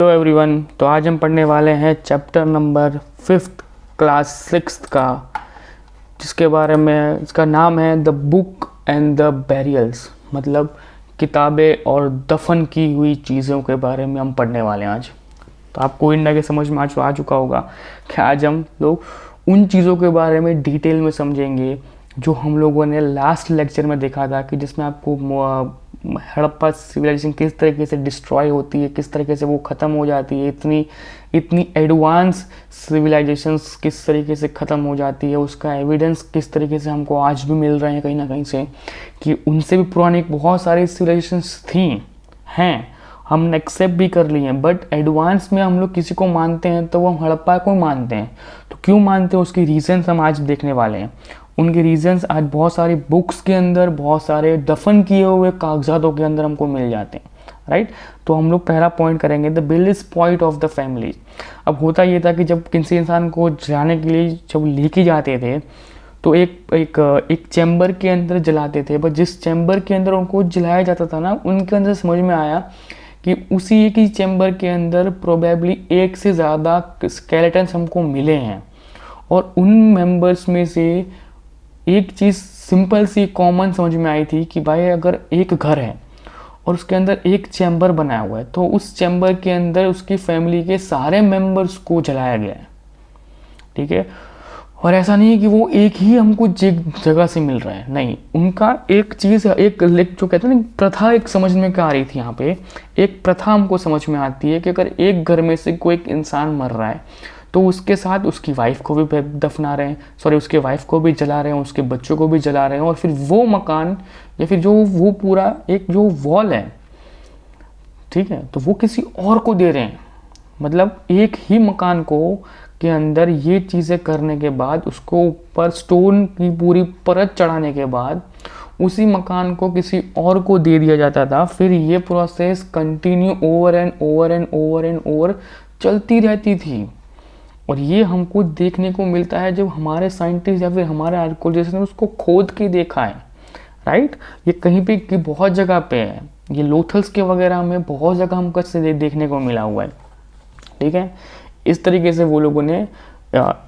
Hello everyone. तो आज हम पढ़ने वाले हैं chapter number 5th class 6th का, जिसके बारे में इसका नाम है द बुक एंड द बैरियल्स, मतलब किताबें और दफन की हुई चीज़ों के बारे में हम पढ़ने वाले हैं आज। तो आपको इंडिया के समझ में आ चुका होगा कि आज हम लोग उन चीज़ों के बारे में डिटेल में समझेंगे जो हम लोगों ने लास्ट लेक्चर में देखा था, कि जिसमें आपको हड़प्पा सिविलाइजेशन किस तरीके से डिस्ट्रॉय होती है, किस तरीके से वो ख़त्म हो जाती है, इतनी एडवांस सिविलाइजेशंस किस तरीके से ख़त्म हो जाती है, उसका एविडेंस किस तरीके से हमको आज भी मिल रहे हैं कहीं ना कहीं से, कि उनसे भी पुरानी बहुत सारी सिविलाइजेशंस थी हैं, हमने एक्सेप्ट भी कर ली हैं, बट एडवांस में हम लोग किसी को मानते हैं तो वो हम हड़प्पा को मानते हैं। तो क्यों मानते हैं, उसकी रीजंस हम आज देखने वाले हैं। उनके रीजंस आज बहुत सारी बुक्स के अंदर, बहुत सारे दफन किए हुए कागजातों के अंदर हमको मिल जाते हैं, राइट। तो हम लोग पहला पॉइंट करेंगे the belief point of the family. अब होता ये था कि जब किसी इंसान को जलाने के लिए जब लेके जाते थे तो एक चैम्बर के अंदर जलाते थे, बट जिस चैम्बर के अंदर उनको जलाया जाता था ना, उनके अंदर समझ में आया कि उसी एक ही चैम्बर के अंदर प्रोबेबली एक से ज़्यादा स्केलेटन्स हमको मिले हैं, और उन मेंबर्स में से एक चीज़ सिंपल सी कॉमन समझ में आई थी कि भाई अगर एक घर है और उसके अंदर एक चैम्बर बनाया हुआ है तो उस चैम्बर के अंदर उसकी फैमिली के सारे मेंबर्स को जलाया गया है, ठीक है। और ऐसा नहीं है कि वो एक ही हमको जगह से मिल रहा है, नहीं, उनका एक चीज़, एक जो कहते हैं ना प्रथा, एक समझ में क्या आ रही थी यहाँ पे, एक प्रथा हमको समझ में आती है कि अगर एक घर में से कोई एक इंसान मर रहा है तो उसके साथ उसकी वाइफ को भी दफना रहे हैं, उसके वाइफ को भी जला रहे हैं, उसके बच्चों को भी जला रहे हैं, और फिर वो मकान या फिर जो वो पूरा एक जो वॉल है, ठीक है, तो वो किसी और को दे रहे हैं। मतलब एक ही मकान को के अंदर ये चीज़ें करने के बाद, उसको ऊपर स्टोन की पूरी परत चढ़ाने के बाद उसी मकान को किसी और को दे दिया जाता था। फिर ये process continue over and over and over and over चलती रहती थी, और ये हमको देखने को मिलता है जब हमारे साइंटिस्ट या फिर हमारे आर्कियोलॉजिस्ट ने उसको खोद के देखा है, राइट। ये कहीं पे कि बहुत जगह पे है, ये लोथल्स के वगैरह में बहुत जगह हमको से देखने को मिला हुआ है, ठीक है। इस तरीके से वो लोगों ने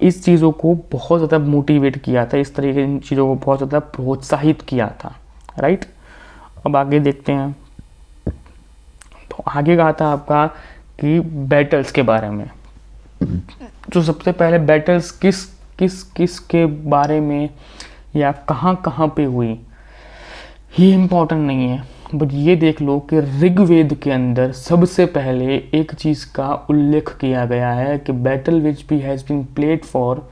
इस चीज़ों को बहुत ज़्यादा मोटिवेट किया था, इस तरीके इन चीज़ों को बहुत ज़्यादा प्रोत्साहित किया था, राइट। अब आगे देखते हैं। तो आगे कहा था आपका कि बैटल्स के बारे में। तो सबसे पहले बैटल्स किस के बारे में या कहाँ पे हुई, ये इम्पोर्टेंट नहीं है, बट ये देख लो कि ऋग्वेद के अंदर सबसे पहले एक चीज़ का उल्लेख किया गया है कि बैटल विच भी has been played for,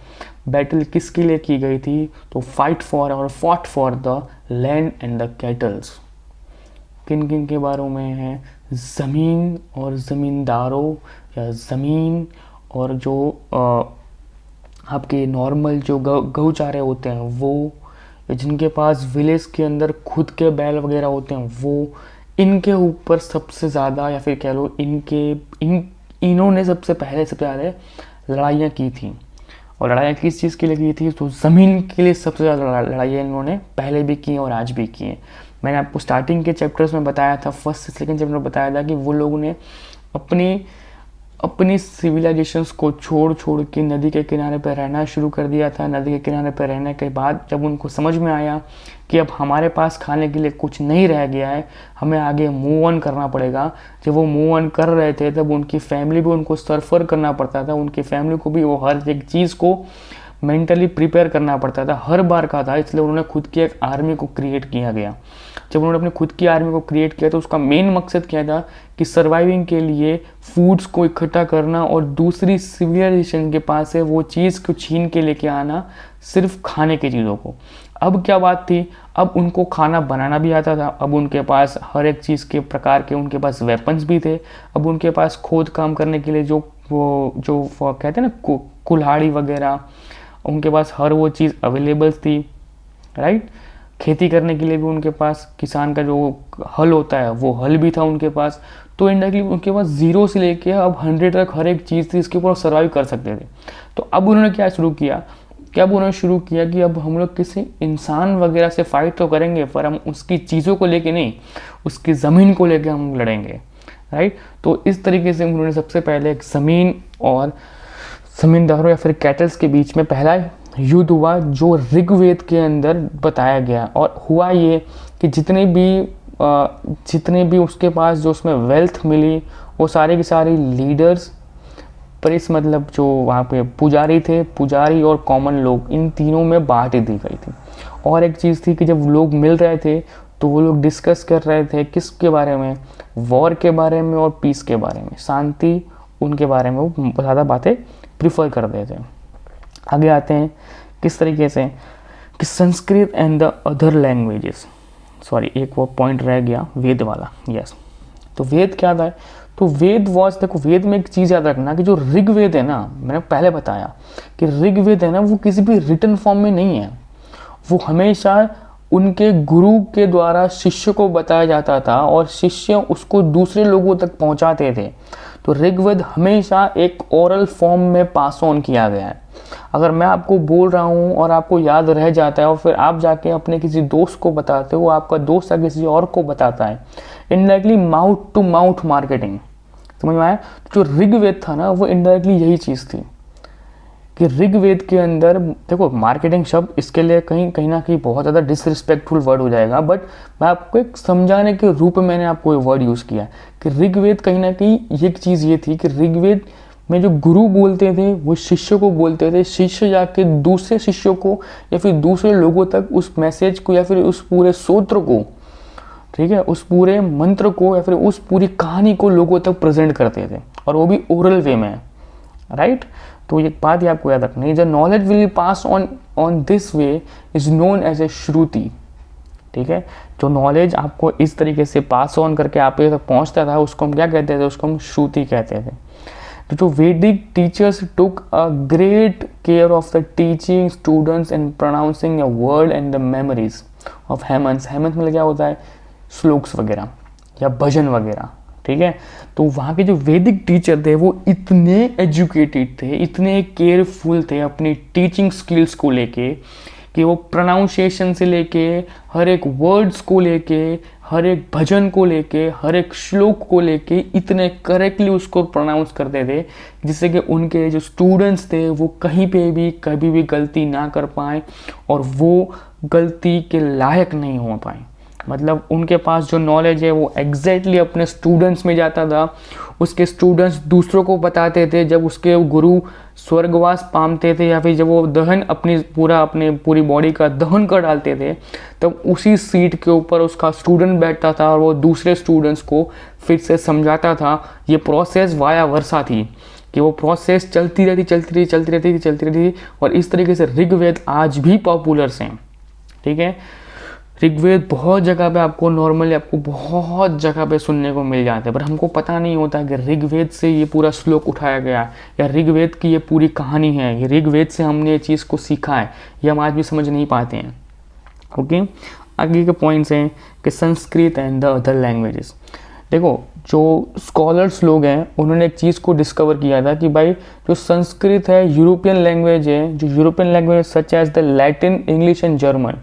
battle किसके लिए की गई थी, तो फाइट फॉर और fought for the land and the cattles. किन किन के बारे में है, ज़मीन और ज़मींदारों, या ज़मीन और जो आपके नॉर्मल जो गौचारे होते हैं वो, जिनके पास विलेज के अंदर खुद के बैल वगैरह होते हैं वो, इनके ऊपर सबसे ज़्यादा, या फिर कह लो इन्होंने सबसे ज़्यादा लड़ाइयाँ की थी। और लड़ाइयाँ किस चीज़ के लिए की थी, तो ज़मीन के लिए सबसे ज़्यादा लड़ाइयाँ इन्होंने पहले भी की और आज भी की हैं। मैंने आपको स्टार्टिंग के चैप्टर्स में बताया था, फर्स्ट सेकंड चैप्टर में बताया था कि वो लोगों ने अपनी सिविलाइजेशंस को छोड़ के नदी के किनारे पर रहना शुरू कर दिया था। नदी के किनारे पर रहने के बाद जब उनको समझ में आया कि अब हमारे पास खाने के लिए कुछ नहीं रह गया है, हमें आगे मूव ऑन करना पड़ेगा, जब वो मूव ऑन कर रहे थे तब उनकी फैमिली भी उनको सफ़र करना पड़ता था, उनकी फैमिली को भी वो हर एक चीज़ को मेंटली प्रिपेयर करना पड़ता था, हर बार का था। इसलिए उन्होंने खुद की एक आर्मी को क्रिएट किया गया। जब उन्होंने अपनी खुद की आर्मी को क्रिएट किया तो उसका मेन मकसद क्या था कि सर्वाइविंग के लिए फूड्स को इकट्ठा करना, और दूसरी सिविलाइजेशन के पास है वो चीज़ को छीन के लेके आना, सिर्फ खाने की चीज़ों को। अब क्या बात थी, अब उनको खाना बनाना भी आता था, अब उनके पास हर एक चीज़ के प्रकार के उनके पास वेपन्स भी थे, अब उनके पास खोद काम करने के लिए जो कहते हैं ना कुल्हाड़ी वगैरह, उनके पास हर वो चीज़ अवेलेबल थी, राइट। खेती करने के लिए भी उनके पास किसान का जो हल होता है वो हल भी था उनके पास। तो इंडायरेक्टली उनके पास 0 से लेके अब 100 तक हर एक चीज़ थी, इसके ऊपर सर्वाइव कर सकते थे। तो अब उन्होंने क्या शुरू किया कि अब हम लोग किसी इंसान वगैरह से फाइट तो करेंगे, पर हम उसकी चीज़ों को लेके नहीं, उसकी ज़मीन को लेके हम लड़ेंगे। राइट। तो इस तरीके से उन्होंने सबसे पहले एक ज़मीन और ज़मींदारों या फिर कैटल्स के बीच में पहला युद्ध हुआ जो ऋग्वेद के अंदर बताया गया। और हुआ ये कि जितने भी उसके पास जो उसमें वेल्थ मिली वो सारे के सारे लीडर्स परिस मतलब जो वहाँ पे पुजारी थे, पुजारी और कॉमन लोग, इन तीनों में बांट दी गई थी। और एक चीज़ थी कि जब लोग मिल रहे थे तो वो लोग डिस्कस कर रहे थे किसके बारे में, वॉर के बारे में और पीस के बारे में, शांति उनके बारे में वो ज़्यादा बातें प्रिफर करते थे। आगे आते हैं किस तरीके से कि Sanskrit and the other languages, sorry एक वो पॉइंट रह गया वेद वाला, यस। तो वेद क्या था, तो वेद देखो वेद में एक चीज़ याद रखना कि जो ऋग्वेद है ना, मैंने पहले बताया कि ऋग्वेद है ना वो किसी भी रिटन फॉर्म में नहीं है, वो हमेशा उनके गुरु के द्वारा शिष्य को बताया जाता था और शिष्य उसको दूसरे लोगों तक पहुंचाते थे। तो ऋग्वेद हमेशा एक ओरल फॉर्म में पास ऑन किया गया है। अगर मैं आपको बोल रहा हूँ और आपको याद रह जाता है और फिर आप जाके अपने किसी दोस्त को बताते हो, आपका दोस्त या किसी और को बताता है, indirectly mouth to mouth marketing, समझ में आया। जो ऋग्वेद था ना वो इनडायरेक्टली यही चीज़ थी कि ऋग्वेद के अंदर देखो मार्केटिंग शब्द इसके लिए कहीं ना कहीं बहुत ज़्यादा डिसरिस्पेक्टफुल वर्ड हो जाएगा, बट मैं आपको एक समझाने के रूप में मैंने आपको ये वर्ड यूज़ किया कि ऋग्वेद कहीं ना कहीं एक चीज़ ये थी कि ऋग्वेद में जो गुरु बोलते थे वो शिष्य को बोलते थे, शिष्य जाके दूसरे शिष्यों को या फिर दूसरे लोगों तक उस मैसेज को या फिर उस पूरे सूत्र को, ठीक है, उस पूरे मंत्र को या फिर उस पूरी कहानी को लोगों तक प्रेजेंट करते थे, और वो भी ओरल वे में, राइट। तो एक बात ही आपको याद रखनी है, the knowledge will pass on this way is known as a shruti, ठीक है। जो नॉलेज आपको इस तरीके से पास ऑन करके आप तक पहुंचता था उसको हम क्या कहते थे, उसको हम श्रुति कहते थे। तो जो वैदिक teachers took a great care of the teaching students and pronouncing a word and the memories of हेमंस मतलब क्या होता है, श्लोक्स वगैरह या भजन वगैरह, ठीक है। तो वहाँ के जो वैदिक टीचर थे वो इतने एजुकेटेड थे, इतने केयरफुल थे अपनी टीचिंग स्किल्स को लेके कि वो प्रोनाउंसिएशन से लेके हर एक वर्ड्स को लेके, हर एक भजन को लेके, हर एक श्लोक को लेके इतने करेक्टली उसको प्रोनाउंस करते थे जिससे कि उनके जो स्टूडेंट्स थे वो कहीं पे भी कभी भी गलती ना कर पाए और वो गलती के लायक नहीं हो पाए। मतलब उनके पास जो नॉलेज है वो एग्जैक्टली अपने स्टूडेंट्स में जाता था, उसके स्टूडेंट्स दूसरों को बताते थे। जब उसके गुरु स्वर्गवास पामते थे या फिर जब वो दहन अपनी पूरी बॉडी का दहन कर डालते थे, तब उसी सीट के ऊपर उसका स्टूडेंट बैठता था और वो दूसरे स्टूडेंट्स को फिर से समझाता था। ये प्रोसेस वाया वर्षा थी कि वो प्रोसेस चलती रहती थी और इस तरीके से ऋग्वेद आज भी पॉपुलर हैं, ठीक है। ऋग्वेद बहुत जगह पे आपको नॉर्मली बहुत जगह पे सुनने को मिल जाते हैं, पर हमको पता नहीं होता कि ऋग्वेद से ये पूरा श्लोक उठाया गया या ऋग्वेद की ये पूरी कहानी है, ये ऋग्वेद से हमने ये चीज़ को सीखा है, ये हम आज भी समझ नहीं पाते हैं। ओके, आगे के पॉइंट्स हैं कि Sanskrit and the other languages. देखो जो स्कॉलर्स लोग हैं उन्होंने एक चीज़ को डिस्कवर किया था कि भाई जो संस्कृत है यूरोपियन लैंग्वेज है, जो European language such as the Latin, English and German,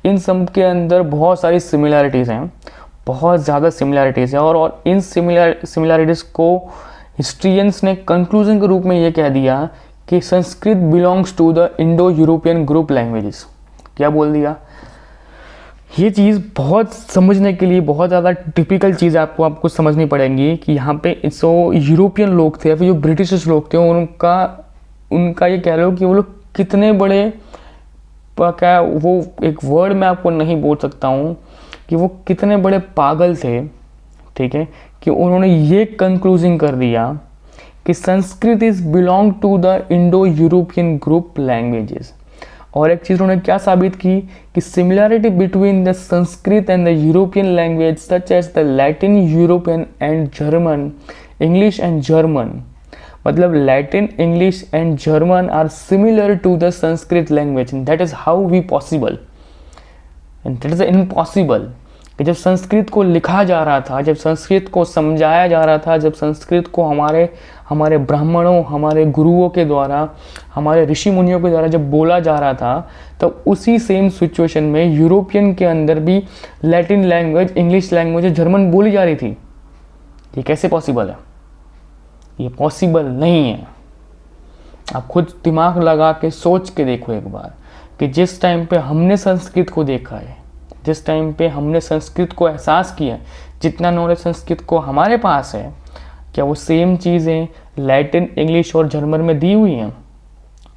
इन सब के अंदर बहुत सारी सिमिलैरिटीज़ हैं, बहुत ज़्यादा सिमिलैरिटीज़ हैं। और इन सिमिलैरिटीज़ को हिस्ट्रियंस ने कंक्लूजन के रूप में ये कह दिया कि Sanskrit belongs to the Indo European group languages. क्या बोल दिया? ये चीज़ बहुत समझने के लिए बहुत ज़्यादा टिपिकल चीज़ आपको समझनी पड़ेगी कि यहाँ पे सो यूरोपियन लोग थे या फिर जो ब्रिटिश लोग थे उनका ये कह लो कि वो लोग कितने बड़े, क्या वो एक वर्ड मैं आपको नहीं बोल सकता हूँ कि वो कितने बड़े पागल थे, ठीक है, कि उन्होंने ये कंक्लूजन कर दिया कि Sanskrit is belong to the Indo European group languages. और एक चीज़ उन्होंने क्या साबित की कि similarity between the Sanskrit and the European language such as the Latin, European and German, English and German, मतलब Latin, English and German are similar to the Sanskrit language. That is how we possible and that is impossible कि जब संस्कृत को लिखा जा रहा था, जब संस्कृत को समझाया जा रहा था, जब संस्कृत को हमारे ब्राह्मणों, हमारे गुरुओं के द्वारा, हमारे ऋषि मुनियों के द्वारा जब बोला जा रहा था, तब उसी सेम सिचुएशन में यूरोपियन के अंदर भी Latin language, English language, German बोली जा रही थी। ये कैसे पॉसिबल है? ये पॉसिबल नहीं है। आप खुद दिमाग लगा के सोच के देखो एक बार कि जिस टाइम पे हमने संस्कृत को देखा है, जिस टाइम पे हमने संस्कृत को एहसास किया, जितना नॉलेज संस्कृत को हमारे पास है, क्या वो सेम चीज़ें लैटिन, इंग्लिश और जर्मन में दी हुई हैं?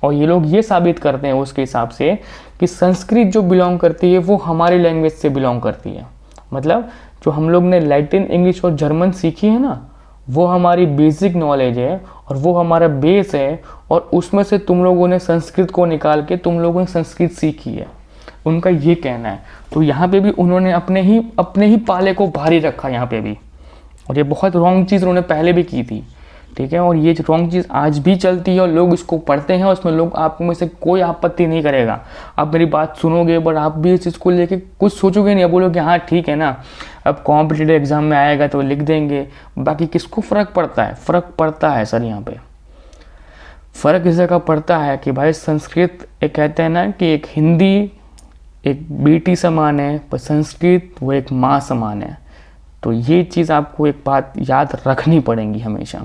और ये लोग ये साबित करते हैं उसके हिसाब से कि संस्कृत जो बिलोंग करती है वो हमारी लैंग्वेज से बिलोंग करती है। मतलब जो हम लोग ने लैटिन, इंग्लिश और जर्मन सीखी है ना, वो हमारी बेसिक नॉलेज है और वो हमारा बेस है, और उसमें से तुम लोगों ने संस्कृत को निकाल के तुम लोगों ने संस्कृत सीखी है, उनका ये कहना है। तो यहाँ पे भी उन्होंने अपने ही पाले को भारी रखा यहाँ पे भी, और ये बहुत रॉन्ग चीज़ उन्होंने पहले भी की थी, ठीक है। और ये रॉन्ग चीज़ आज भी चलती है और लोग इसको पढ़ते हैं, उसमें लोग आप में से कोई आपत्ति नहीं करेगा। आप मेरी बात सुनोगे बट आप भी इस चीज़ को लेके कुछ सोचोगे नहीं, बोलोगे हाँ ठीक है ना, अब कॉम्पिटिटिव एग्जाम में आएगा तो लिख देंगे, बाकी किसको फ़र्क पड़ता है? फ़र्क पड़ता है सर, यहाँ पे फ़र्क इस जगह पड़ता है कि भाई संस्कृत एक कहते हैं ना कि एक हिंदी एक बेटी समान है, पर संस्कृत वो एक माँ समान है। तो ये चीज़ आपको एक बात याद रखनी पड़ेगी हमेशा।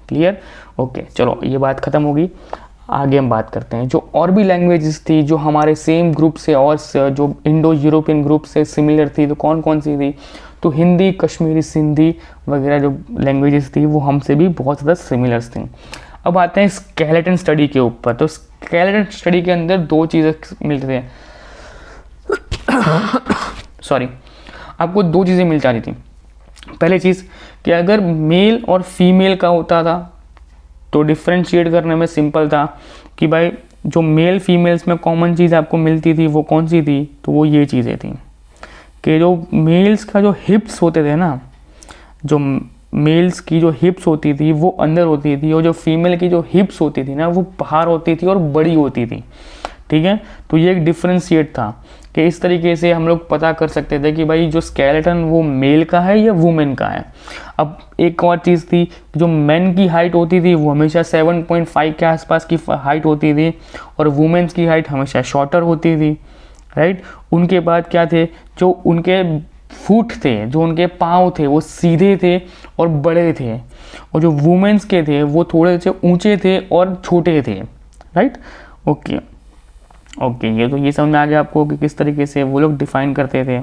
क्लियर? ओके, चलो ये बात ख़त्म होगी, आगे हम बात करते हैं। जो और भी लैंग्वेजेस थी जो हमारे सेम ग्रुप से और जो इंडो यूरोपियन ग्रुप से सिमिलर थी, तो कौन कौन सी थी? तो हिंदी, कश्मीरी, सिंधी वगैरह जो लैंग्वेजेस थी वो हमसे भी बहुत ज़्यादा सिमिलर्स थी। अब आते हैं स्केलेटन स्टडी के ऊपर। तो स्केलेटन स्टडी के अंदर दो चीज़ें मिलती हैं सॉरी, आपको दो चीज़ें मिल जा रही थी। पहली चीज़ कि अगर मेल और फीमेल का होता था तो डिफ्रेंशिएट करने में सिंपल था कि भाई जो मेल फीमेल्स में कॉमन चीज़ आपको मिलती थी वो कौन सी थी? तो वो ये चीज़ें थी कि जो मेल्स का जो हिप्स होते थे ना, जो मेल्स की जो हिप्स होती थी वो अंदर होती थी, और जो फीमेल की जो हिप्स होती थी ना वो बाहर होती थी और बड़ी होती थी, ठीक है। तो ये एक डिफ्रेंशिएट था कि इस तरीके से हम लोग पता कर सकते थे कि भाई जो स्केलेटन वो मेल का है या वुमेन का है। अब एक और चीज़ थी, जो मेन की हाइट होती थी वो हमेशा 7.5 के आसपास की हाइट होती थी, और वुमेन्स की हाइट हमेशा शॉर्टर होती थी, राइट। उनके बाद क्या थे, जो उनके फुट थे, जो उनके पाँव थे वो सीधे थे और बड़े थे, और जो वुमेन्स के थे वो थोड़े से ऊंचे थे और छोटे थे, राइट। ओके, ये तो ये समझ में आ गया आपको कि किस तरीके से वो लोग डिफाइन करते थे।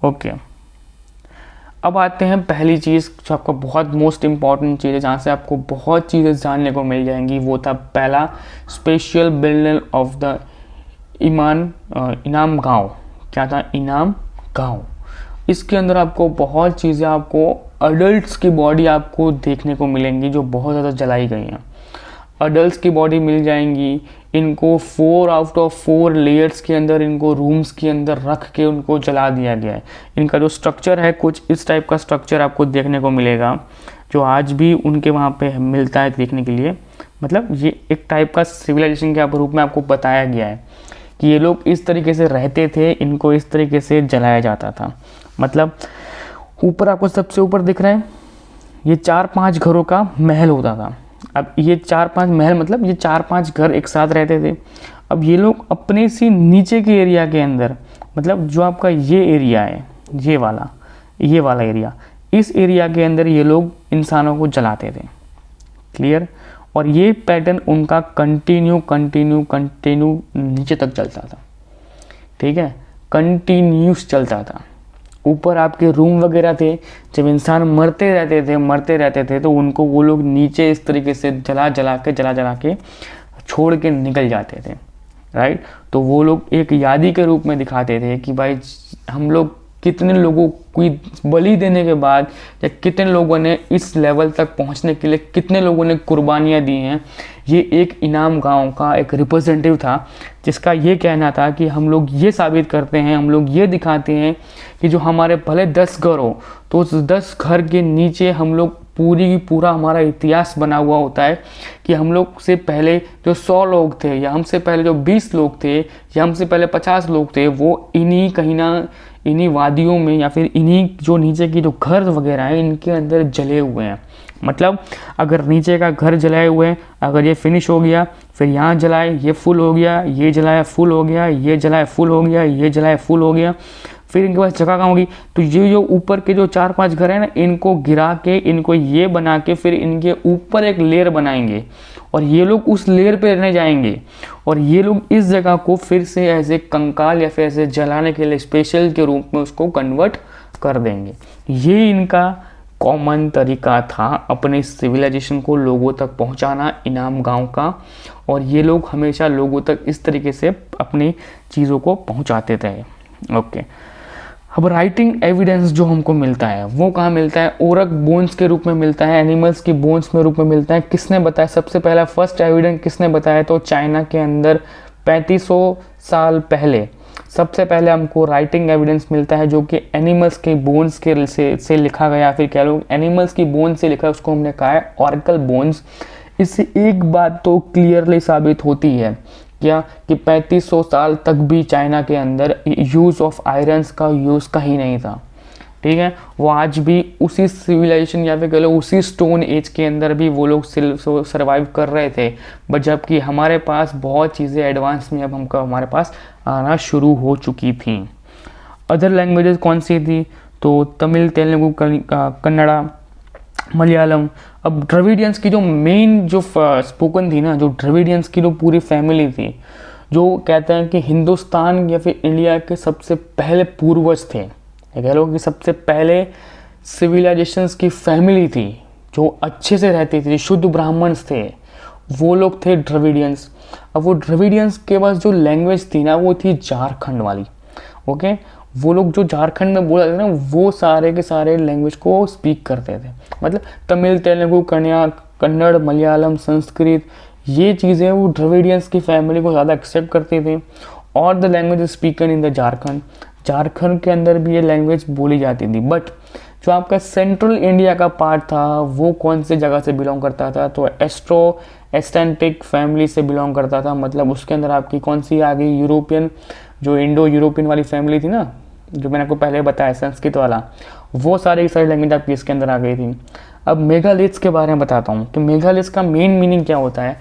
ओके, अब आते हैं पहली चीज़ जो आपका बहुत मोस्ट इम्पॉर्टेंट चीज़ है, जहाँ से आपको बहुत चीज़ें जानने को मिल जाएंगी। वो था पहला स्पेशल बिल्डर ऑफ द इनाम गांव। क्या था? इनाम गांव। इसके अंदर आपको बहुत चीज़ें, आपको अडल्ट्स की बॉडी आपको देखने को मिलेंगी जो बहुत ज़्यादा जलाई गई हैं। अडल्ट्स की बॉडी मिल जाएंगी, इनको 4 आउट ऑफ 4 लेयर्स के अंदर, इनको रूम्स के अंदर रख के उनको जला दिया गया है। इनका जो स्ट्रक्चर है कुछ इस टाइप का स्ट्रक्चर आपको देखने को मिलेगा, जो आज भी उनके वहाँ पे मिलता है देखने के लिए। मतलब ये एक टाइप का सिविलाइजेशन के रूप में आपको बताया गया है कि ये लोग इस तरीके से रहते थे, इनको इस तरीके से जलाया जाता था। मतलब ऊपर आपको सबसे ऊपर दिख रहा है, ये 4-5 घरों का महल होता था। अब ये 4-5 महल मतलब ये 4-5 घर एक साथ रहते थे। अब ये लोग अपने सी नीचे के एरिया के अंदर, मतलब जो आपका ये एरिया है, ये वाला एरिया, इस एरिया के अंदर ये लोग इंसानों को जलाते थे। क्लियर? और ये पैटर्न उनका कंटिन्यू नीचे तक चलता था, ठीक है, कंटिन्यूस चलता था। ऊपर आपके रूम वगैरह थे, जब इंसान मरते रहते थे तो उनको वो लोग नीचे इस तरीके से जला के छोड़ के निकल जाते थे, राइट। तो वो लोग एक यादी के रूप में दिखाते थे कि भाई हम लोग कितने लोगों को बलि देने के बाद, या कितने लोगों ने इस लेवल तक पहुंचने के लिए कितने लोगों ने कुर्बानियाँ दी हैं। ये एक इनाम गांव का एक रिप्रेजेंटेटिव था जिसका ये कहना था कि हम लोग ये साबित करते हैं, हम लोग ये दिखाते हैं कि जो हमारे भले 10 घर हो तो उस 10 घर के नीचे हम लोग पूरा हमारा इतिहास बना हुआ होता है कि हम लोग से पहले जो 100 लोग थे, या हमसे पहले जो 20 लोग थे, या हमसे पहले 50 लोग थे, वो इन्हीं वादियों में या फिर इन्हीं जो नीचे की जो घर वगैरह हैं इनके अंदर जले हुए हैं। मतलब अगर नीचे का घर जलाए हुए हैं, अगर ये फिनिश हो गया, फिर यहाँ जलाए, ये फुल हो गया, ये जलाया फुल हो गया, ये जलाया फुल हो गया, ये जलाया फुल हो गया, फिर इनके पास जगह कहाँ होगी, तो ये जो ऊपर के जो 4-5 घर हैं ना, इनको गिरा के, इनको ये बना के, फिर इनके ऊपर एक लेयर बनाएंगे और ये लोग उस लेयर पे रहने जाएंगे और ये लोग इस जगह को फिर से ऐसे कंकाल या फिर ऐसे जलाने के लिए स्पेशल के रूप में उसको कन्वर्ट कर देंगे। ये इनका कॉमन तरीका था अपने सिविलाइजेशन को लोगों तक पहुंचाना, इनाम गांव का, और ये लोग हमेशा लोगों तक इस तरीके से अपनी चीज़ों को पहुंचाते थे। ओके, अब राइटिंग एविडेंस जो हमको मिलता है वो कहाँ मिलता है, ओरक बोन्स के रूप में मिलता है, एनिमल्स की बोन्स में रूप में मिलता है। किसने बताया सबसे पहला फर्स्ट एविडेंस किसने बताया, तो चाइना के अंदर 3500 साल पहले सबसे पहले हमको राइटिंग एविडेंस मिलता है, जो कि एनिमल्स के बोन्स के से लिखा गया, फिर कह लो एनिमल्स की बोन्स से लिखा है, उसको हमने कहा है ऑरिकल बोन्स। इससे एक बात तो क्लियरली साबित होती है क्या, कि 3500 साल तक भी चाइना के अंदर यूज़ ऑफ आयरन्स का यूज़ कहीं नहीं था। ठीक है, वो आज भी उसी सिविलाइजेशन या फिर कह लो उसी स्टोन एज के अंदर भी वो लोग सर्वाइव कर रहे थे, बट जबकि हमारे पास बहुत चीज़ें एडवांस में अब हमको हमारे पास आना शुरू हो चुकी थी। अदर लैंग्वेजेस कौन सी थी, तो तमिल, तेलुगु, कन्नड़ा, मलयालम। अब द्रविडियंस की जो मेन जो स्पोकन थी ना, जो द्रविडियंस की जो पूरी फैमिली थी, जो कहते हैं कि हिंदुस्तान या फिर इंडिया के सबसे पहले पूर्वज थे, कह लो कि सबसे पहले सिविलाइजेशंस की फैमिली थी जो अच्छे से रहती थी, शुद्ध ब्राह्मण्स थे, वो लोग थे द्रविडियंस। अब वो द्रविडियंस के पास जो लैंग्वेज थी ना, वो थी झारखंड वाली। ओके, वो लोग जो झारखंड में बोला था ना, वो सारे के सारे लैंग्वेज को स्पीक करते थे, मतलब तमिल, तेलुगु, कन्नड़, मलयालम, संस्कृत, ये चीज़ें वो द्रविडियंस की फैमिली को ज़्यादा एक्सेप्ट करती थी। और the language spoken in the Jharkhand, Jharkhand के अंदर भी ये लैंग्वेज बोली जाती थी। बट जो आपका सेंट्रल इंडिया का पार्ट था वो कौन से जगह से बिलोंग करता था, तो एस्ट्रो एस्टेंटिक फैमिली से बिलोंग करता था। मतलब उसके अंदर आपकी कौन सी आ गई, यूरोपियन, जो इंडो यूरोपियन वाली फैमिली थी ना, जो मैंने आपको पहले बताया संस्कृत वाला, वो सारी लैंग्वेज आपकी इसके अंदर आ गई थी। अब मेगालिथ्स के बारे में बताता हूँ कि मेगालिथ्स का मेन मीनिंग क्या होता है।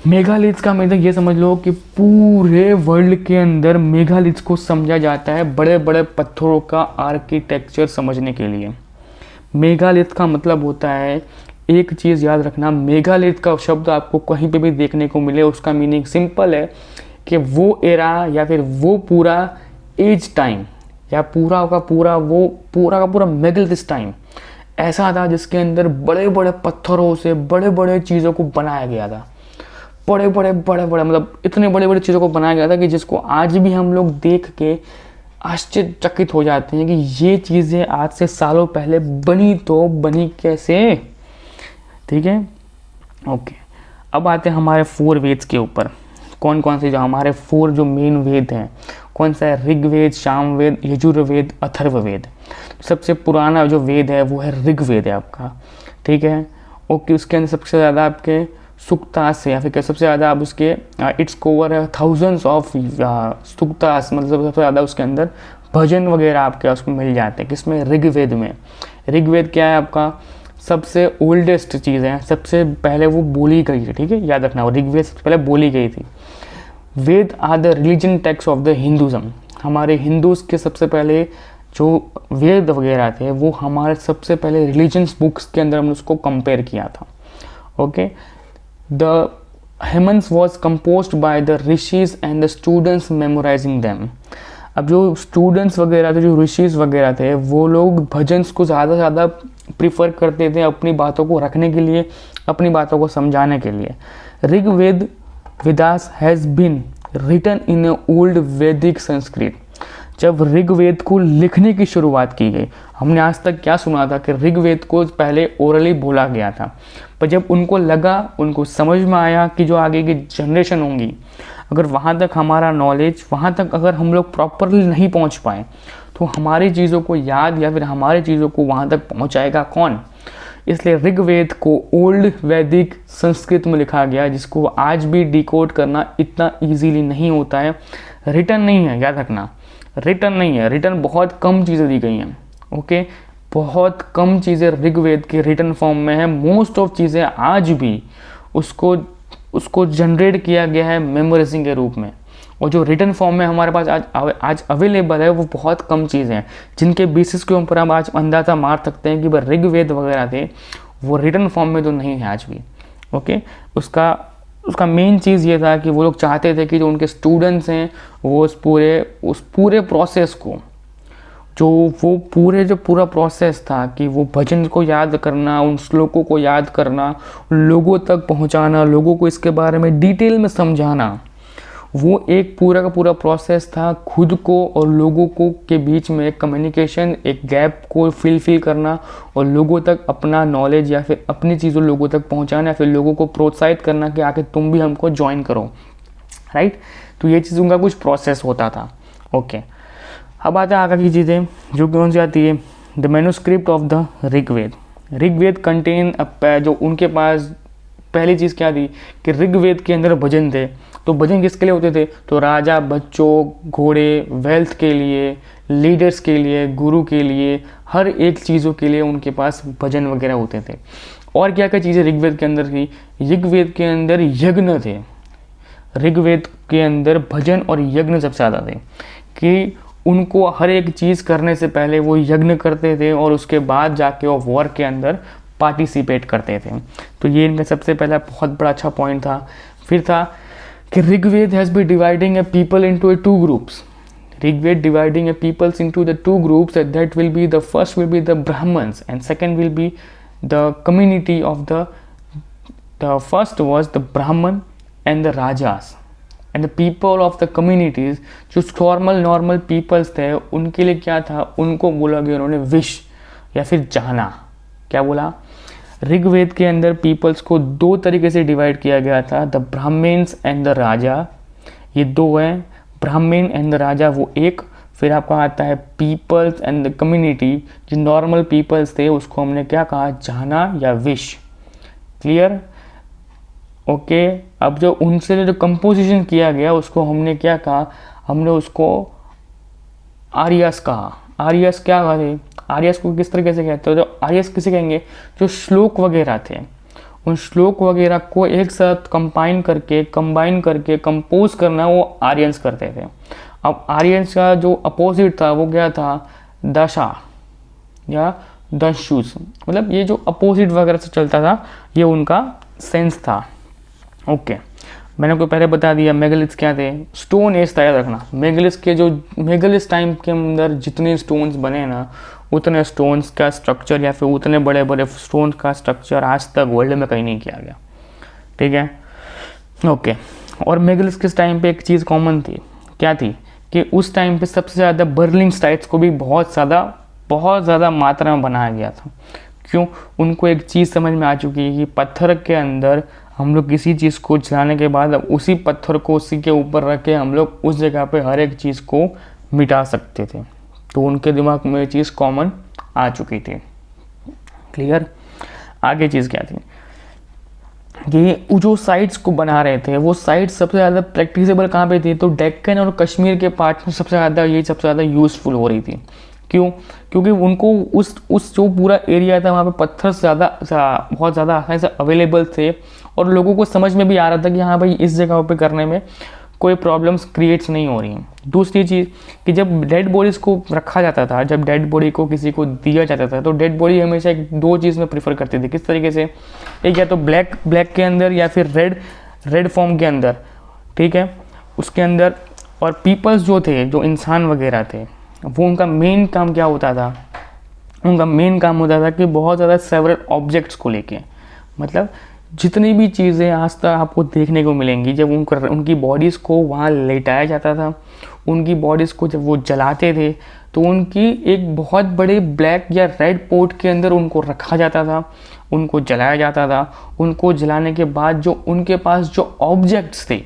मेगालिथ्स का मतलब ये समझ लो कि पूरे वर्ल्ड के अंदर मेगालिथ्स को समझा जाता है बड़े बड़े पत्थरों का आर्किटेक्चर समझने के लिए। मेगालिथ का मतलब होता है, एक चीज़ याद रखना, मेगालिथ का शब्द आपको कहीं पे भी देखने को मिले, उसका मीनिंग सिंपल है कि वो एरा या फिर वो पूरा एज टाइम या पूरा का पूरा मेगालिथस टाइम ऐसा था जिसके अंदर बड़े बड़े पत्थरों से बड़े बड़े चीज़ों को बनाया गया था। बड़े बड़े मतलब इतने बड़े बड़े चीज़ों को बनाया गया था कि जिसको आज भी हम लोग देख के आश्चर्यचकित हो जाते हैं कि ये चीज़ें आज से सालों पहले बनी, तो बनी कैसे। ठीक है, ओके। अब आते हैं हमारे 4 वेद्स के ऊपर। कौन कौन से जो हमारे 4 जो मेन वेद हैं, कौन सा है, ऋग्वेद, सामवेद, यजुर्वेद, अथर्ववेद। सबसे पुराना जो वेद है वो है ऋग्वेद है आपका। ठीक है, ओके। उसके अंदर सबसे ज़्यादा आपके सुक्तास है, या फिर सबसे ज़्यादा आप उसके इट्स कोवर है थाउजेंड्स ऑफ सुक्तास, मतलब सबसे ज़्यादा उसके अंदर भजन वगैरह आपके उसको मिल जाते हैं। किसमें, ऋग्वेद में। ऋग्वेद क्या है आपका, सबसे ओल्डेस्ट चीज़ है, सबसे पहले वो बोली गई है। ठीक है, याद रखना, ऋग्वेद सबसे पहले बोली गई थी। Veda are the religion text of the Hinduism. हमारे हिंदूज़ के सबसे पहले जो वेद वगैरह थे वो हमारे सबसे पहले रिलीजन्स बुक्स के अंदर हमने उसको कंपेयर किया था। Okay, the hymns was composed by the rishis and the students memorising them. अब जो स्टूडेंट्स वगैरह थे, जो ऋषिज वगैरह थे, वो लोग भजन्स को ज़्यादा से ज़्यादा प्रीफर करते थे अपनी बातों को रखने के लिए, अपनी बातों को समझाने के लिए। Rigveda Vedas has been written in a old Vedic Sanskrit. जब ऋग्वेद को लिखने की शुरुआत की गई, हमने आज तक क्या सुना था कि ऋग्वेद को पहले ओरली बोला गया था, पर जब उनको लगा, उनको समझ में आया कि जो आगे की जनरेशन होंगी, अगर वहाँ तक हमारा नॉलेज, वहाँ तक अगर हम लोग प्रॉपरली नहीं पहुँच पाए, तो हमारी चीज़ों को याद या फिर हमारी चीज़ों को वहाँ तक पहुँचाएगा कौन। इसलिए ऋग्वेद को ओल्ड वैदिक संस्कृत में लिखा गया, जिसको आज भी डिकोड करना इतना ईजीली नहीं होता है। रिटन नहीं है, याद रखना, रिटन नहीं है। रिटन बहुत कम चीज़ें दी गई हैं। ओके, बहुत कम चीज़ें ऋग्वेद के रिटन फॉर्म में है। मोस्ट ऑफ चीज़ें आज भी उसको जनरेट किया गया है मेमोराइजिंग के रूप में। और जो रिटन फॉर्म में हमारे पास आज अवेलेबल है वो बहुत कम चीज़ें हैं, जिनके बेसिस के ऊपर हम आज अंदाज़ा मार सकते हैं कि भाई ऋग्वेद वगैरह थे वो रिटन फॉर्म में तो नहीं है आज भी। ओके, उसका मेन चीज़ ये था कि वो लोग चाहते थे कि जो उनके स्टूडेंट्स हैं वो उस पूरे प्रोसेस को, जो पूरा प्रोसेस था कि वो भजन को याद करना, उन श्लोकों को याद करना, लोगों तक पहुंचाना, लोगों को इसके बारे में डिटेल में समझाना, वो एक पूरा का पूरा प्रोसेस था। खुद को और लोगों को के बीच में एक कम्युनिकेशन, एक गैप को फिल करना और लोगों तक अपना नॉलेज या फिर अपनी चीज़ों लोगों तक पहुंचाना, या फिर लोगों को प्रोत्साहित करना कि आके तुम भी हमको ज्वाइन करो, राइट। तो ये चीज़ उनका कुछ प्रोसेस होता था। ओके, अब आते हैं आगे की चीज़ें जो कौन सी आती है, the manuscript of the Rigveda. Rigveda contain, जो उनके पास पहली चीज़ क्या थी कि ऋग्वेद के अंदर भजन थे। तो भजन किसके लिए होते थे, तो राजा, बच्चों, घोड़े, वेल्थ के लिए, लीडर्स के लिए, गुरु के लिए, हर एक चीज़ों के लिए उनके पास भजन वगैरह होते थे। और क्या क्या चीज़ें ऋग्वेद के अंदर थी, ऋग्वेद के अंदर यज्ञ थे। ऋग्वेद के अंदर भजन और यज्ञ सबसे ज़्यादा थे कि उनको हर एक चीज़ करने से पहले वो यज्ञ करते थे और उसके बाद जाके वो वॉर के अंदर पार्टिसिपेट करते थे। तो ये इनका सबसे पहला बहुत बड़ा अच्छा पॉइंट था। फिर था कि Rigveda has be dividing a people into a 2 groups. Rigveda dividing a peoples into the 2 groups, that will be the first will be the Brahmins and second will be the community of the first was the Brahmin and the rajas and the people of the communities. जो normal peoples थे उनके लिए क्या था, उनको बोला गया उन्होंने विश या फिर जाना। क्या बोला, ऋग्वेद के अंदर पीपल्स को 2 तरीके से डिवाइड किया गया था, द ब्राह्मण्स एंड द राजा। ये 2 हैं, ब्राह्मण एंड द राजा वो एक। फिर आपका आता है पीपल्स एंड द कम्युनिटी। जो नॉर्मल पीपल्स थे उसको हमने क्या कहा, जाना या विश। Clear, okay. अब जो उनसे जो कंपोजिशन किया गया उसको हमने क्या कहा, हमने उसको आर्यस कहा। आर्यस क्या कहा, आर्यस को किस तरीके से कहते हो, जो आर्यस किसे कहेंगे, जो श्लोक वगैरह थे उन श्लोक वगैरह को एक साथ कंबाइन करके कंपोज करना वो आर्यंस करते थे। अब आर्यंस का जो अपोजिट था वो क्या था, दशा या दशूस, मतलब ये जो अपोजिट वगैरह से चलता था ये उनका सेंस था। ओके, मैंने आपको पहले बता दिया मेगालिथ्स क्या थे, स्टोन एज था, याद रखना। मेगालिथ्स टाइम के अंदर जितने स्टोन्स बने ना, उतने स्टोन्स का स्ट्रक्चर या फिर उतने बड़े बड़े स्टोन्स का स्ट्रक्चर आज तक वर्ल्ड में कहीं नहीं किया गया, ठीक है। ओके, और मेगालिथ्स किस टाइम पे एक चीज़ कॉमन थी, क्या थी कि उस टाइम पे सबसे ज़्यादा बर्लिंग स्टाइल्स को भी बहुत ज़्यादा मात्रा में बनाया गया था। क्यों, उनको एक चीज़ समझ में आ चुकी है कि पत्थर के अंदर हम लोग किसी चीज़ को जलाने के बाद अब उसी पत्थर को उसी के ऊपर रख के हम लोग उस जगह पे हर एक चीज़ को मिटा सकते थे। तो उनके दिमाग में ये चीज़ कॉमन आ चुकी थी। क्लियर, आगे चीज़ क्या थी कि जो साइट्स को बना रहे थे वो साइट्स सबसे ज़्यादा प्रैक्टिसेबल कहाँ पे थी, तो डेक्कन और कश्मीर के पार्ट में सबसे ज़्यादा यूज़फुल हो रही थी। क्यों, क्योंकि उनको उस जो पूरा एरिया था वहाँ पे पत्थर बहुत ज़्यादा आसानी से अवेलेबल थे और लोगों को समझ में भी आ रहा था कि हाँ भाई इस जगह पे करने में कोई प्रॉब्लम्स क्रिएट्स नहीं हो रही हैं। दूसरी चीज़ कि जब डेड बॉडीज़ को रखा जाता था, जब डेड बॉडी को किसी को दिया जाता था तो डेड बॉडी हमेशा 2 चीज़ में प्रीफर करती थी। किस तरीके से, एक या तो ब्लैक के अंदर या फिर रेड फॉर्म के अंदर, ठीक है, उसके अंदर। और पीपल्स जो थे, जो इंसान वगैरह थे, वो उनका मेन काम क्या होता था, उनका मेन काम होता था कि बहुत ज़्यादा सेवरल ऑब्जेक्ट्स को लेके, मतलब जितनी भी चीज़ें आज तक आपको देखने को मिलेंगी, जब उनकी बॉडीज़ को वहाँ लेटाया जाता था, उनकी बॉडीज़ को जब वो जलाते थे तो उनकी एक बहुत बड़े ब्लैक या रेड पोट के अंदर उनको रखा जाता था, उनको जलाया जाता था। उनको जलाने के बाद जो उनके पास जो ऑब्जेक्ट्स थे,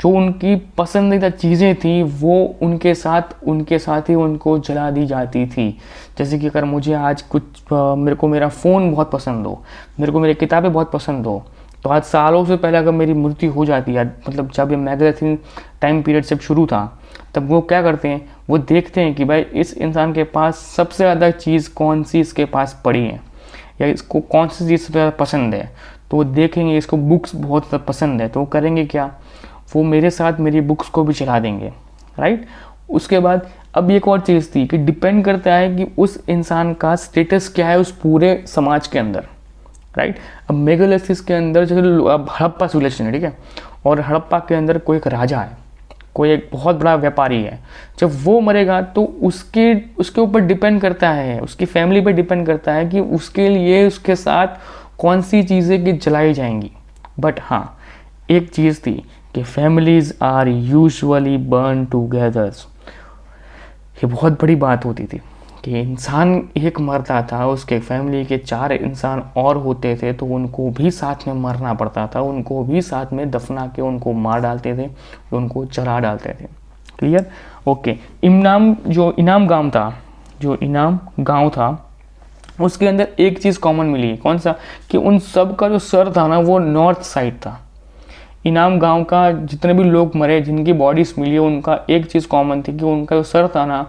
जो उनकी पसंदीदा चीज़ें थी, वो उनके साथ ही उनको जला दी जाती थी। जैसे कि अगर मुझे आज मेरे को मेरा फ़ोन बहुत पसंद हो, मेरे को मेरी किताबें बहुत पसंद हो, तो आज सालों से पहले अगर मेरी मृत्यु हो जाती है, मतलब जब ये मैगज़ीन टाइम पीरियड जब शुरू था, तब वो क्या करते हैं, वो देखते हैं कि भाई इस इंसान के पास सबसे ज़्यादा चीज़ कौन सी इसके पास पड़ी है या इसको कौन सी चीज़ सबसे ज़्यादा पसंद है। तो वो देखेंगे इसको बुक्स बहुत पसंद है, तो वो करेंगे क्या, वो मेरे साथ मेरी बुक्स को भी चला देंगे, राइट। उसके बाद अब एक और चीज़ थी कि डिपेंड करता है कि उस इंसान का स्टेटस क्या है उस पूरे समाज के अंदर, राइट। अब मेगालिथिस के अंदर जैसे अब हड़प्पा सिविलाइजेशन है, ठीक है, और हड़प्पा के अंदर कोई एक राजा है, कोई एक बहुत बड़ा व्यापारी है, जब वो मरेगा तो उसके ऊपर डिपेंड करता है, उसकी फैमिली पे डिपेंड करता है कि उसके लिए उसके साथ कौन सी चीज़ें कि जलाई जाएंगी। बट हाँ, एक चीज़ थी कि families are usually burn together. ये बहुत बड़ी बात होती थी कि इंसान एक मरता था, उसके फैमिली के 4 इंसान और होते थे तो उनको भी साथ में मरना पड़ता था, उनको भी साथ में दफना के उनको मार डालते थे, उनको जला डालते थे। क्लियर? ओके। इनाम गांव था उसके अंदर एक चीज़ कॉमन मिली। कौन सा? कि उन सब का जो सर था ना वो नॉर्थ साइड था। इनाम गांव का जितने भी लोग मरे, जिनकी बॉडीज मिली, उनका एक चीज़ कॉमन थी कि उनका जो सर था ना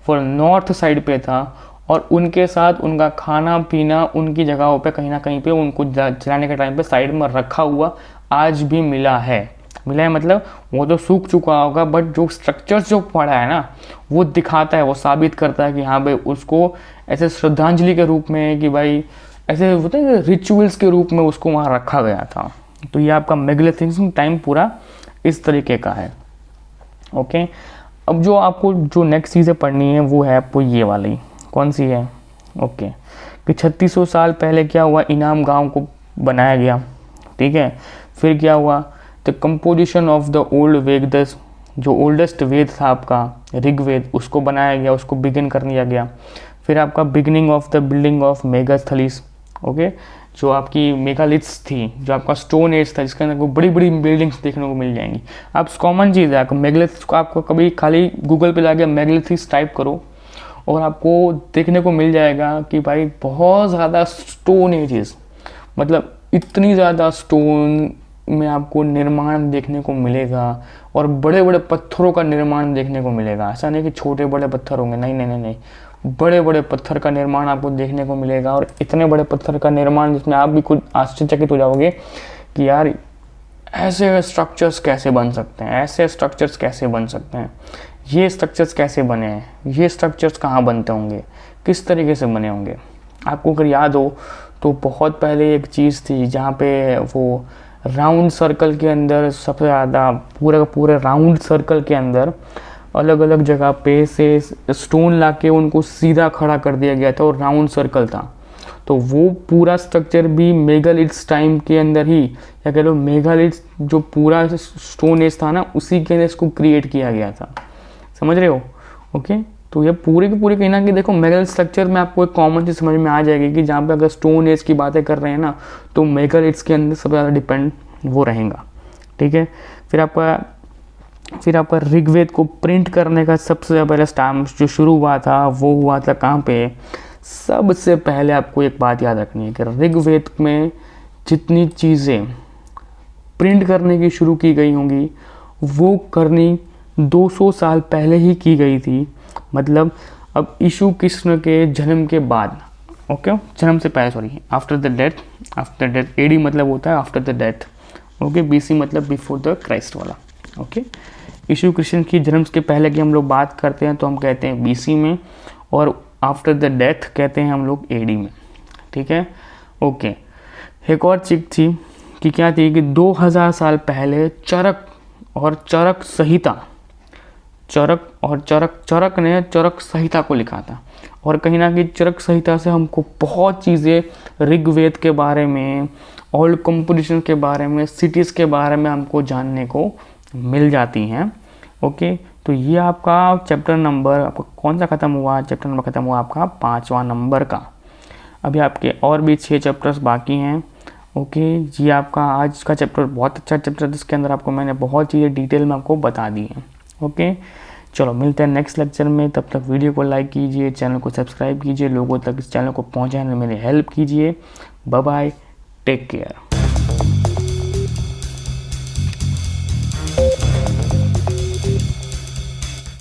वो नॉर्थ साइड पे था, और उनके साथ उनका खाना पीना उनकी जगहों पे कहीं ना कहीं पे उनको जलाने के टाइम पे साइड में रखा हुआ आज भी मिला है। मतलब वो तो सूख चुका होगा, बट जो स्ट्रक्चर्स जो पड़ा है ना वो दिखाता है, वो साबित करता है कि हाँ भाई उसको ऐसे श्रद्धांजलि के रूप में, कि भाई ऐसे होते हैं रिचुअल्स के रूप में उसको वहाँ रखा गया था। तो ये आपका मेगालिथिक टाइम पूरा इस तरीके का है। ओके। अब जो आपको जो नेक्स्ट चीज़ें पढ़नी है वो है आपको ये वाली। कौन सी है? ओके। कि 3600 साल पहले क्या हुआ, इनाम गांव को बनाया गया, ठीक है। फिर क्या हुआ, the composition of the old Veda, जो ओल्डेस्ट वेद था आपका ऋग्वेद, उसको बनाया गया, उसको बिगिन कर दिया गया। फिर आपका beginning of the building of megaliths, okay, जो आपकी मेगालिथ्स थी, जो आपका स्टोन एज था, जिसके अंदर बड़ी बड़ी बिल्डिंग्स देखने को मिल जाएंगी। आप कॉमन चीज़ है, आपको मेगालिथ्स को आपको कभी खाली गूगल पे जाके मेगालिथ्स टाइप करो और आपको देखने को मिल जाएगा कि भाई बहुत ज़्यादा स्टोन एजेस, मतलब इतनी ज़्यादा स्टोन में आपको निर्माण देखने को मिलेगा, और बड़े बड़े पत्थरों का निर्माण देखने को मिलेगा। ऐसा नहीं कि छोटे बड़े पत्थर होंगे, नहीं नहीं नहीं नहीं, बड़े बड़े पत्थर का निर्माण आपको देखने को मिलेगा। और इतने बड़े पत्थर का निर्माण जिसमें आप भी खुद आश्चर्यचकित हो जाओगे कि यार ऐसे स्ट्रक्चर्स कैसे बन सकते हैं, ऐसे स्ट्रक्चर्स कैसे बन सकते हैं, ये स्ट्रक्चर्स कैसे बने हैं, ये स्ट्रक्चर्स कहाँ बनते होंगे, किस तरीके से बने होंगे। आपको अगर याद हो तो बहुत पहले एक चीज़ थी जहाँ पे वो राउंड सर्कल के अंदर सबसे ज़्यादा पूरे राउंड सर्कल के अंदर अलग अलग जगह पे से स्टोन लाके उनको सीधा खड़ा कर दिया गया था और राउंड सर्कल था। तो वो पूरा स्ट्रक्चर भी मेगालिथ्स टाइम के अंदर ही, या कह लो मेगालिथ्स जो पूरा स्टोन एज था ना उसी के अंदर इसको क्रिएट किया गया था। समझ रहे हो? ओके। तो ये पूरे के पूरे कहीं ना कहीं देखो मेगालिथ स्ट्रक्चर में आपको एक कॉमन चीज़ समझ में आ जाएगी कि जहाँ पे अगर स्टोन एज की बातें कर रहे हैं ना तो मेगालिथ्स के अंदर सबसे ज़्यादा डिपेंड वो रहेगा, ठीक है। फिर आपका ऋग्वेद को प्रिंट करने का सबसे पहले टाइम जो शुरू हुआ था वो हुआ था कहाँ पे? सबसे पहले आपको एक बात याद रखनी है कि ऋग्वेद में जितनी चीज़ें प्रिंट करने की शुरू की गई होंगी वो करनी 200 साल पहले ही की गई थी। मतलब अब यीशु कृष्ण के जन्म के बाद, ओके, जन्म से पहले, sorry, after the death, AD मतलब होता है after the death, okay, BC मतलब बिफोर द क्राइस्ट वाला, ओके। यीशु कृष्ण की जन्म के पहले की हम लोग बात करते हैं तो हम कहते हैं बीसी में, और आफ्टर द डेथ कहते हैं हम लोग एडी में, ठीक है, ओके। एक और चीज थी कि क्या थी कि 2000 साल पहले चरक ने चरक संहिता को लिखा था, और कहीं ना कहीं चरक संहिता से हमको बहुत चीज़ें ऋग्वेद के बारे में, ओल्ड कंपोजिशन के बारे में, सिटीज़ के बारे में हमको जानने को मिल जाती हैं, ओके। तो ये आपका चैप्टर नंबर आपका कौन सा ख़त्म हुआ? चैप्टर नंबर ख़त्म हुआ आपका 5वां नंबर का। अभी आपके और भी 6 चैप्टर्स बाकी हैं, ओके। ये आपका आज का चैप्टर बहुत अच्छा चैप्टर, जिसके अंदर आपको मैंने बहुत चीज़ें डिटेल में आपको बता दी हैं, ओके। चलो मिलते हैं नेक्स्ट लेक्चर में, तब तक वीडियो को लाइक कीजिए, चैनल को सब्सक्राइब कीजिए, लोगों तक इस चैनल को पहुँचाने में मेरी हेल्प कीजिए। Bye bye, take care.